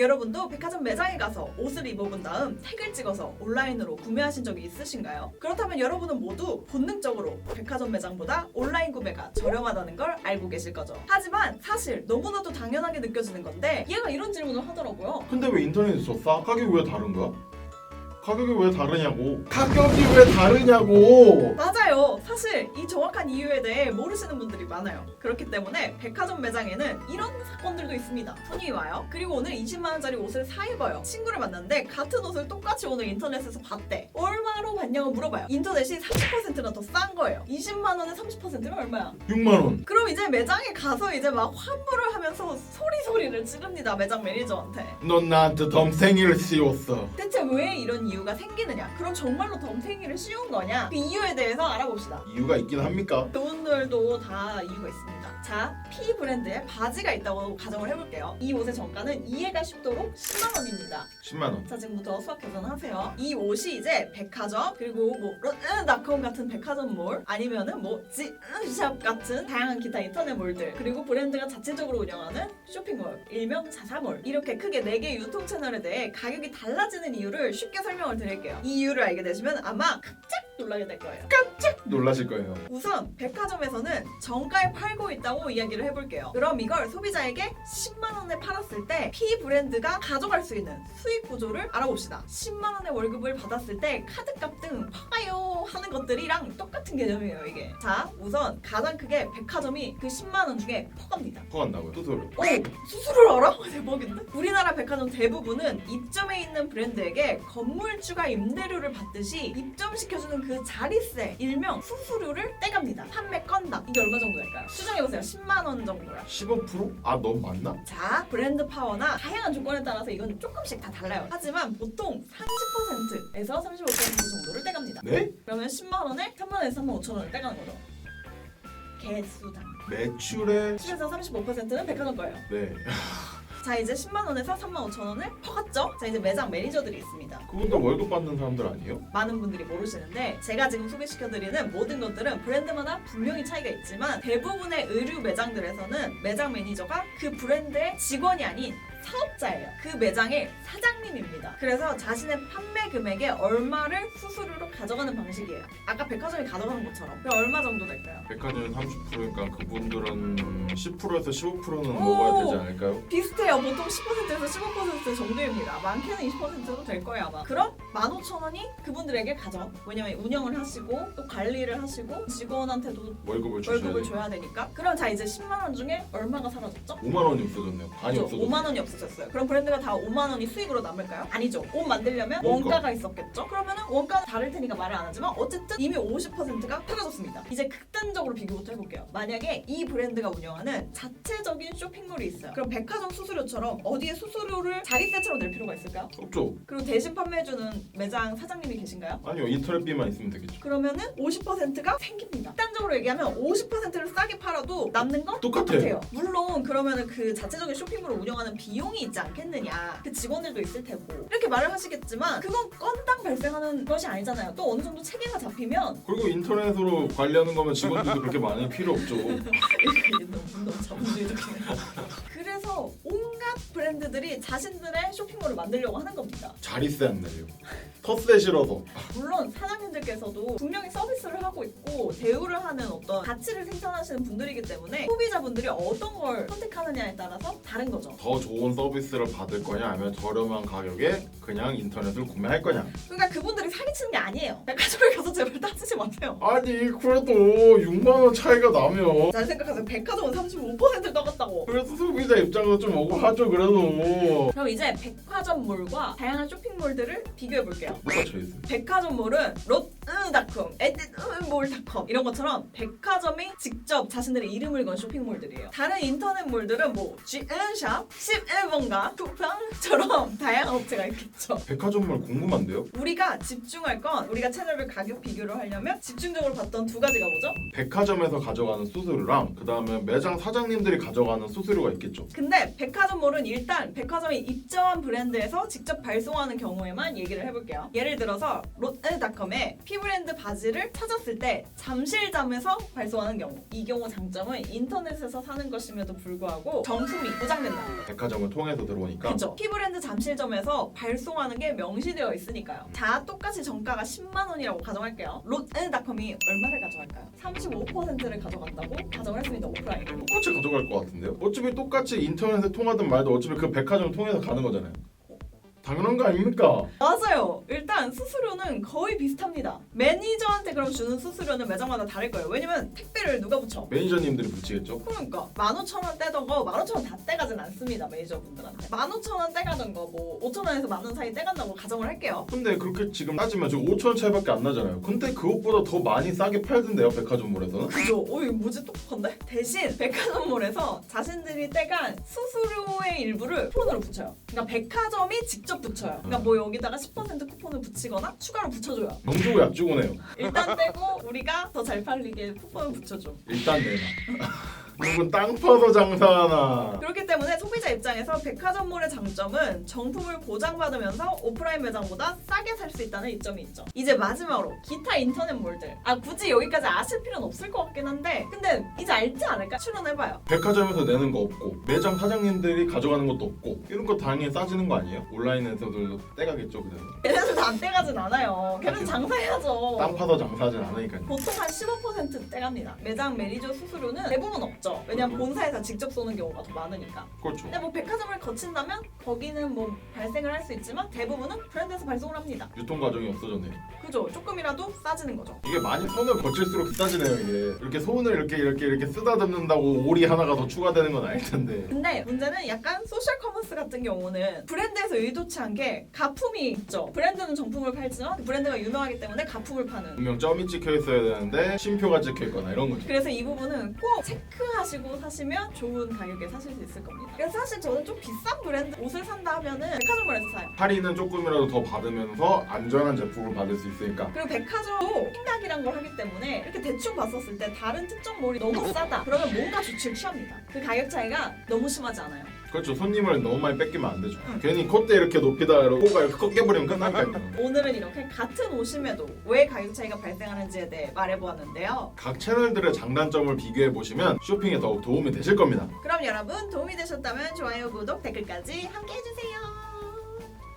여러분도 백화점 매장에 가서 옷을 입어본 다음 택을 찍어서 온라인으로 구매하신 적이 있으신가요? 그렇다면 여러분은 모두 본능적으로 백화점 매장보다 온라인 구매가 저렴하다는 걸 알고 계실 거죠. 하지만 사실 너무나도 당연하게 느껴지는 건데 얘가 이런 질문을 하더라고요. 근데 왜 인터넷에서 싸? 가격이 왜 다른 거야? 가격이 왜 다르냐고. 가격이 왜 다르냐고. 맞아요. 사실 이 정확한 이유에 대해 모르시는 분들이 많아요. 그렇기 때문에 백화점 매장에는 이런 사건들도 있습니다. 손님이 와요. 그리고 오늘 20만 원짜리 옷을 사 입어요. 친구를 만났는데 같은 옷을 똑같이 오늘 인터넷에서 봤대. 얼마로 봤냐고 물어봐요. 인터넷이 30%나 더 싼 거예요. 20만 원에 30%면 얼마야? 6만 원. 그럼 이제 매장에 가서 이제 막 환불을 하면서 소리를 지릅니다. 매장 매니저한테. 넌 나한테 덤탱이를 씌웠어. 대체 왜 이런 이유가 생기느냐? 그럼 정말로 덤탱이를 씌운 거냐? 그 이유에 대해서 알아봅시다. 이유가 있긴 합니까? 그분들도 다 이유가 있습니다. 자, P 브랜드에 바지가 있다고 가정을 해볼게요. 이 옷의 정가는 이해가 쉽도록 10만 원입니다. 10만 원. 자, 지금부터 수학 계산하세요. 이 옷이 이제 백화점 그리고 뭐 롯데닷컴 같은 백화점몰 아니면은 뭐 지샵 같은 다양한 기타 인터넷 몰들 그리고 브랜드가 자체적으로 운영하는 쇼핑몰 일명 자사몰 이렇게 크게 4개 유통 채널에 대해 가격이 달라지는 이유를 쉽게 설명을 드릴게요. 이 이유를 알게 되시면 아마 깜짝 놀라게 될 거예요. 놀라실 거예요. 우선 백화점에서는 정가에 팔고 있다고 이야기를 해볼게요. 그럼 이걸 소비자에게 10만 원에 팔았을 때 P 브랜드가 가져갈 수 있는 수익 구조를 알아봅시다. 10만 원의 월급을 받았을 때 카드값 등 퍼가요 하는 것들이랑 똑같은 개념이에요 이게. 자, 우선 가장 크게 백화점이 그 10만 원 중에 퍼갑니다. 퍼간다고요? 수수료. 수수료를 알아? 대박인데? 우리나라 백화점 대부분은 입점해 있는 브랜드에게 건물주가 임대료를 받듯이 입점시켜주는 그 자리세 일명 수수료를 떼갑니다. 판매 건당 이게 얼마 정도 될까요? 수정해보세요. 10만 원 정도야. 15%? 아, 너무 많나? 자, 브랜드 파워나 다양한 조건에 따라서 이건 조금씩 다 달라요. 하지만 보통 30%에서 35% 정도를 떼갑니다. 네? 그러면 10만 원에 3만 원에서 3만 5천 원을 떼가는 거죠. 개수당. 매출의 10에서 35%는 백화점 거예요. 네. 자, 이제 10만 원에서 3만 5천 원을 퍼갔죠? 자, 이제 매장 매니저들이 있습니다. 그분들 월급 받는 사람들 아니에요? 많은 분들이 모르시는데 제가 지금 소개시켜드리는 모든 것들은 브랜드마다 분명히 차이가 있지만 대부분의 의류 매장들에서는 매장 매니저가 그 브랜드의 직원이 아닌 사업자예요. 그 매장의 사장님입니다. 그래서 자신의 판매 금액의 얼마를 수수료로 가져가는 방식이에요. 아까 백화점이 가져가는 것처럼. 그럼 얼마 정도 될까요? 백화점이 30%니까 그분들은 10%에서 15%는 먹어야 되지 않을까요? 비슷해요. 보통 10%에서 15% 정도입니다. 많게는 20%도 될 거예요 아마. 그럼 15,000원이 그분들에게 가져. 왜냐면 운영을 하시고 또 관리를 하시고 직원한테도 월급을 월급을 줘야 되니까. 그럼 자, 이제 10만 원 중에 얼마가 사라졌죠? 5만 원이 없어졌네요. 반이 그죠? 없어졌어요. 5만 원이 없어졌어요. 그럼 브랜드가 다 5만 원이 수익으로 남을까요? 아니죠. 옷 만들려면 원가가 있었겠죠? 그러면은 원가는 다를 테니까 말을 안 하지만 어쨌든 이미 50%가 사라졌습니다. 이제 극단적으로 비교부터 해볼게요. 만약에 이 브랜드가 운영하는 자체적인 쇼핑몰이 있어요. 그럼 백화점 수수료처럼 어디에 수수료를 자리세처럼 낼 필요가 있을까요? 없죠. 그리고 대신 판매해주는 매장 사장님이 계신가요? 아니요, 인터넷비만 있으면 되겠죠. 그러면은 50%가 생깁니다. 극단적으로 얘기하면 50%를 싸게 팔아도 남는 건 똑같아요. 똑같아요. 물론 그러면은 그 자체적인 쇼핑몰을 운영하는 비용이 있지 않겠느냐. 그 직원들도 있을 테고 이렇게 말을 하시겠지만 그건 건당 발생하는 것이 아니잖아요. 또 어느 정도 체계가 잡히면 그리고 인터넷으로 관리하는 거면 직원들도 그렇게 많이 필요 없죠. 너무 자본주의적이네. 그래서 온갖 브랜드들이 자신들의 쇼핑몰을 만들려고 하는 겁니다. 자리세 안 내요. 텃세 싫어서. 물론 사장님들께서도 분명히 서비스를 하고 있고 대우를 하는 어떤 가치를 생산하시는 분들이기 때문에 소비자분들이 어떤 걸 선택하느냐에 따라서 다른 거죠. 더 좋은 서비스를 받을 거냐 아니면 저렴한 가격에 그냥 인터넷을 구매할 거냐. 그러니까 그분들이 사기치는 게 아니에요. 백화점에 가서 제발 따지지 마세요. 아니 그래도 6만 원 차이가 나면 잘 생각하세요. 백화점은 35% 떠갔다고. 그래서 소비자 입장에서 좀 억울하죠. 그래도 그럼 이제 백화점몰과 다양한 쇼핑몰들을 비교해 볼게요. 뭐가 쳐있어요? 백화점몰은 롯데닷컴, 에드몰닷컴 이런 것처럼 백화점이 직접 자신들의 이름을 건 쇼핑몰들이에요. 다른 인터넷몰들은 뭐 G샵, 11번가, 쿠팡처럼 다양한 업체가 있겠죠. 백화점몰 궁금한데요? 우리가 집중할 건 우리가 채널별 가격 비교를 하려면 집중적으로 봤던 두 가지가 뭐죠? 백화점에서 가져가는 수수료랑 그 다음에 매장 사장님들이 가져가는 수수료가 있겠죠. 근데 백화점몰은 일단 백화점이 입점한 브랜드에서 직접 발송하는 경우에만 얘기를 해볼게요. 예를 들어서 롯데닷컴에 P브랜드 바지를 찾았을 때 잠실점에서 발송하는 경우, 이 경우 장점은 인터넷에서 사는 것임에도 불구하고 정품이 보장된다는 거죠. 백화점을 통해서 들어오니까 그죠? P 브랜드 잠실점에서 발송하는 게 명시되어 있으니까요. 자, 똑같이 정가가 10만 원이라고 가정할게요. 롯앤닷컴이 얼마를 가져갈까요? 35%를 가져간다고 가정을 했습니다. 오프라인. 똑같이 가져갈 것 같은데요? 어차피 똑같이 인터넷에 통하든 말든 어차피 그 백화점 통해서 가는 거잖아요. 당연한 거 아닙니까? 맞아요. 일단 수수료는 거의 비슷합니다. 매니저한테 그럼 주는 수수료는 매장마다 다를 거예요. 왜냐면 택배를 누가 붙여? 매니저님들이 붙이겠죠? 그러니까 15,000원 떼던 거 15,000원 다 떼가진 않습니다. 매니저분들한테 15,000원 떼가던 거 뭐 5,000원에서 10,000원 사이 떼간다고 가정을 할게요. 근데 그렇게 지금 따지면 지금 5,000원 차이밖에 안 나잖아요. 근데 그것보다 더 많이 싸게 팔던데요, 백화점몰에서는? 그죠? 이거 뭐지 똑똑한데? 대신 백화점몰에서 자신들이 떼간 수수료의 일부를 쿠폰으로 붙여요. 그러니까 백화점이 직접 붙여요. 그러니까 뭐 여기다가 10% 쿠폰을 붙이거나 추가로 붙여줘요. 정주고 약주고네요. 일단 떼고 우리가 더 잘 팔리게 쿠폰을 붙여줘. 일단 내놔. 누군 땅 파서 장사하나. 그렇기 때문에 소비자 입장에서 백화점몰의 장점은 정품을 보장받으면서 오프라인 매장보다 싸게 살 수 있다는 이점이 있죠. 이제 마지막으로 기타 인터넷몰들. 굳이 여기까지 아실 필요는 없을 것 같긴 한데 근데 이제 알지 않을까? 추론해봐요. 백화점에서 내는 거 없고 매장 사장님들이 가져가는 것도 없고 이런 거 당연히 싸지는 거 아니에요? 온라인에서도 떼가겠죠, 그래서. 걔네들 다 안 떼가진 않아요. 걔네들 장사해야죠. 땅 파서 장사하진 않으니까요. 보통 한 15% 떼갑니다. 매장 매니저 수수료는 대부분 없죠. 왜냐면 본사에서 직접 쏘는 경우가 더 많으니까. 그렇죠. 근데 뭐 백화점을 거친다면 거기는 뭐 발생을 할 수 있지만 대부분은 브랜드에서 발송을 합니다. 유통 과정이 없어졌네요. 그죠? 조금이라도 싸지는 거죠. 이게 많이 손을 거칠수록 비싸지네요, 이게. 이렇게 손을 이렇게 쓰다듬는다고 오리 하나가 더 추가되는 건 아닐 텐데. 근데 문제는 약간 소셜 커머스 같은 경우는 브랜드에서 의도치 않게 가품이 있죠. 브랜드는 정품을 팔지만 그 브랜드가 유명하기 때문에 가품을 파는. 분명 점이 찍혀 있어야 되는데 쉼표가 찍혀 있거나 이런 거죠. 그래서 이 부분은 꼭 체크하시고 사시면 좋은 가격에 사실 수 있을 겁니다. 그래서 사실 저는 좀 비싼 브랜드 옷을 산다 하면은 백화점몰에서 사요. 할인은 조금이라도 더 받으면서 안전한 제품을 받을 수 있으니까. 그리고 백화점도 생각이란 걸 하기 때문에 이렇게 대충 봤었을 때 다른 특정 몰이 너무 싸다. 그러면 뭔가 조치를 취합니다. 그 가격 차이가 너무 심하지 않아요. 그렇죠. 손님을 너무 많이 뺏기면 안 되죠. 괜히 콧대 이렇게 높이다 이러고 코가 이렇게 꺾여버리면 끝나니까요. 오늘은 이렇게 같은 옷임에도 왜 가격 차이가 발생하는지에 대해 말해보았는데요. 각 채널들의 장단점을 비교해 보시면 쇼핑에 더욱 도움이 되실 겁니다. 그럼 여러분 도움이 되셨다면 좋아요, 구독, 댓글까지 함께 해주세요.